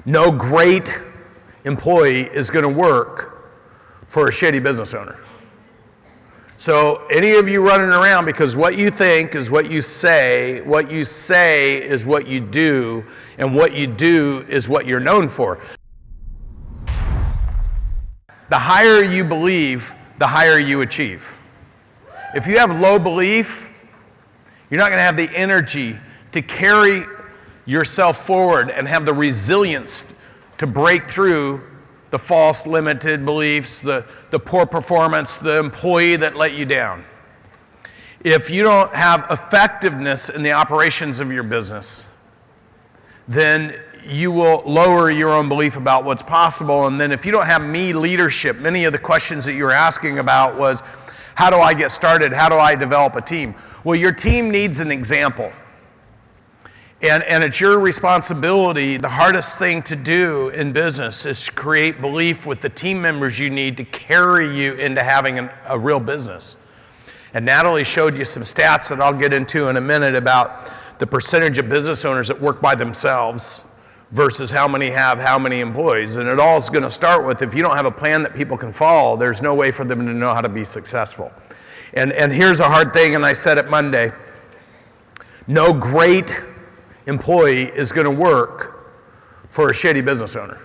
No great employee is going to work for a shitty business owner. So any of you running around, because what you think is what you say is what you do, and what you do is what you're known for. The higher you believe, the higher you achieve. If you have low belief, you're not going to have the energy to carry yourself forward and have the resilience to break through the false limited beliefs, the poor performance, the employee that let you down. If you don't have effectiveness in the operations of your business, then you will lower your own belief about what's possible. And then if you don't have me leadership, many of the questions that you were asking about was, how do I get started? How do I develop a team? Well, your team needs an example. And it's your responsibility. The hardest thing to do in business is to create belief with the team members you need to carry you into having a real business. And Natalie showed you some stats that I'll get into in a minute about the percentage of business owners that work by themselves versus how many have how many employees. And it all is going to start with, if you don't have a plan that people can follow, there's no way for them to know how to be successful. And here's a hard thing, and I said it Monday. No great employee is going to work for a shitty business owner.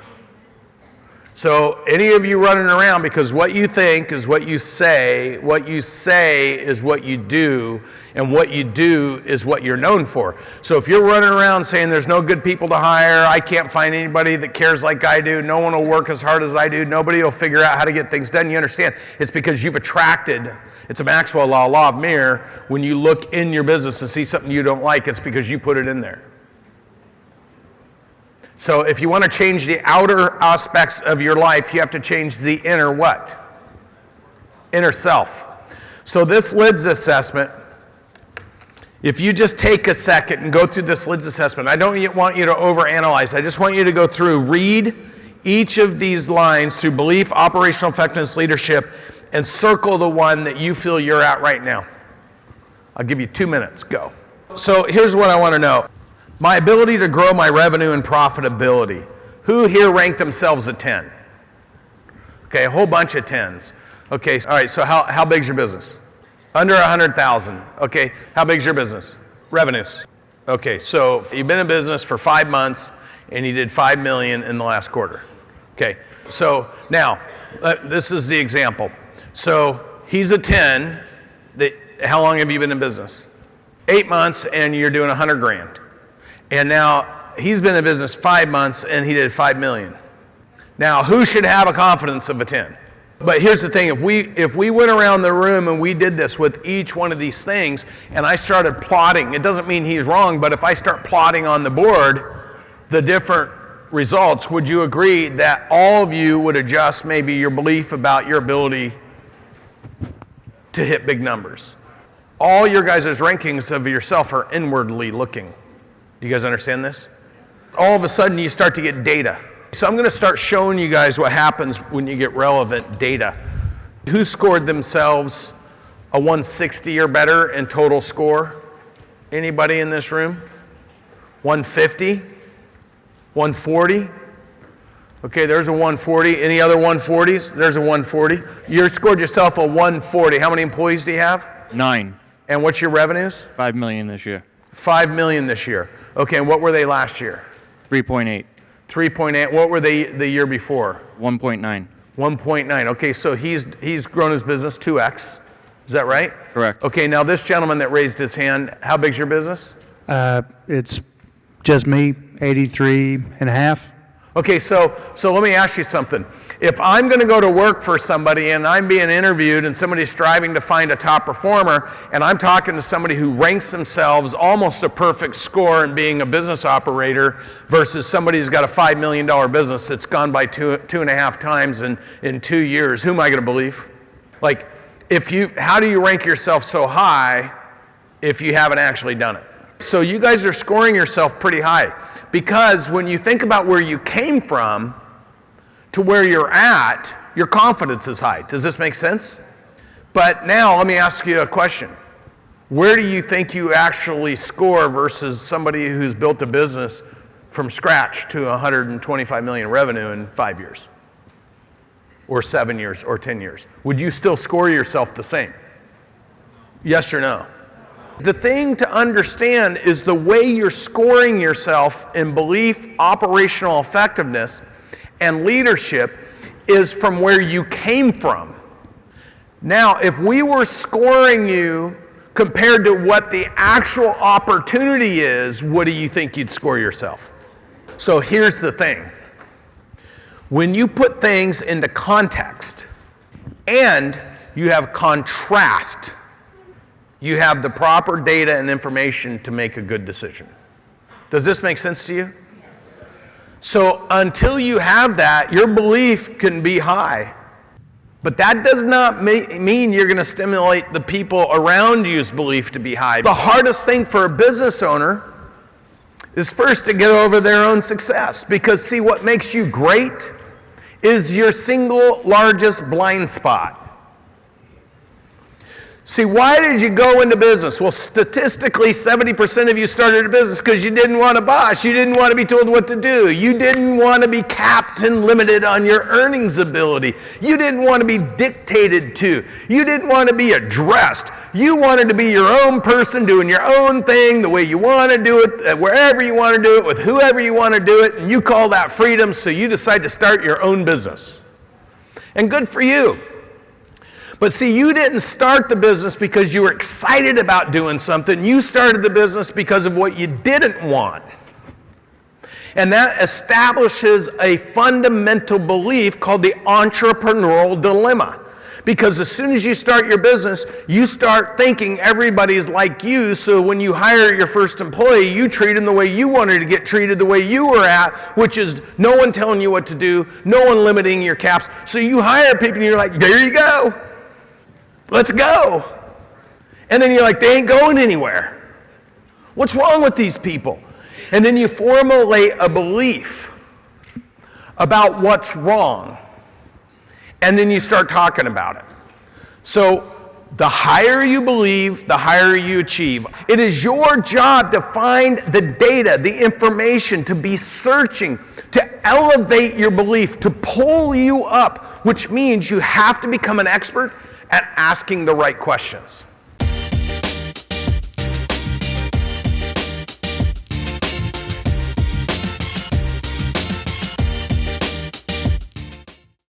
So any of you running around, because what you think is what you say is what you do, and what you do is what you're known for. So if you're running around saying there's no good people to hire, I can't find anybody that cares like I do, no one will work as hard as I do, nobody will figure out how to get things done, you understand, it's because you've attracted, it's a Maxwell law of mirror, when you look in your business and see something you don't like, it's because you put it in there. So if you want to change the outer aspects of your life, you have to change the inner what? Inner self. So this LIDS assessment, if you just take a second and go through this LIDS assessment, I don't want you to overanalyze. I just want you to go through, read each of these lines through belief, operational effectiveness, leadership, and circle the one that you feel you're at right now. I'll give you 2 minutes. Go. So here's what I want to know. My ability to grow my revenue and profitability. Who here ranked themselves a 10? Okay, a whole bunch of 10s. Okay, all right, so how big's your business? Under 100,000. Okay, how big's your business? Revenues. Okay, so you've been in business for 5 months and you did 5 million in the last quarter. Okay, so now, this is the example. So he's a 10. How long have you been in business? 8 months and you're doing 100 grand. And now he's been in business 5 months and he did 5 million. Now, who should have a confidence of a 10? But here's the thing, if we went around the room and we did this with each one of these things and I started plotting, it doesn't mean he's wrong, but if I start plotting on the board the different results, would you agree that all of you would adjust maybe your belief about your ability to hit big numbers? All your guys' rankings of yourself are inwardly looking. Do you guys understand this? All of a sudden you start to get data. So I'm going to start showing you guys what happens when you get relevant data. Who scored themselves a 160 or better in total score? Anybody in this room? 150? 140? Okay, there's a 140. Any other 140s? There's a 140. You scored yourself a 140. How many employees do you have? 9. And what's your revenues? 5 million this year. 5 million this year. Okay, and what were they last year? 3.8. 3.8. What were they the year before? 1.9. 1.9. Okay, so he's grown his business 2x. Is that right? Correct. Okay, now this gentleman that raised his hand, how big's your business? It's just me, 83 and a half. Okay, so let me ask you something. If I'm going to go to work for somebody and I'm being interviewed and somebody's striving to find a top performer and I'm talking to somebody who ranks themselves almost a perfect score in being a business operator versus somebody who's got a $5 million business that's gone by two and a half times in 2 years, who am I going to believe? Like, how do you rank yourself so high if you haven't actually done it? So you guys are scoring yourself pretty high because when you think about where you came from to where you're at, your confidence is high. Does this make sense? But now let me ask you a question. Where do you think you actually score versus somebody who's built a business from scratch to 125 million revenue in 5 years, or 7 years, or 10 years? Would you still score yourself the same? Yes or no? The thing to understand is the way you're scoring yourself in belief, operational effectiveness, and leadership is from where you came from. Now, if we were scoring you compared to what the actual opportunity is, what do you think you'd score yourself? So here's the thing. When you put things into context and you have contrast, you have the proper data and information to make a good decision. Does this make sense to you? So until you have that, your belief can be high. But that does not mean you're going to stimulate the people around you's belief to be high. The hardest thing for a business owner is first to get over their own success. Because see, what makes you great is your single largest blind spot. See, why did you go into business? Well, statistically, 70% of you started a business because you didn't want a boss. You didn't want to be told what to do. You didn't want to be capped and limited on your earnings ability. You didn't want to be dictated to. You didn't want to be addressed. You wanted to be your own person, doing your own thing, the way you want to do it, wherever you want to do it, with whoever you want to do it, and you call that freedom, so you decide to start your own business. And good for you. But see, you didn't start the business because you were excited about doing something. You started the business because of what you didn't want. And that establishes a fundamental belief called the entrepreneurial dilemma. Because as soon as you start your business, you start thinking everybody's like you, so when you hire your first employee, you treat them the way you wanted to get treated, the way you were at, which is no one telling you what to do, no one limiting your caps. So you hire people and you're like, there you go. Let's go. And then you're like, they ain't going anywhere. What's wrong with these people? And then you formulate a belief about what's wrong. And then you start talking about it. So the higher you believe, the higher you achieve. It is your job to find the data, the information, to be searching, to elevate your belief, to pull you up, which means you have to become an expert at asking the right questions.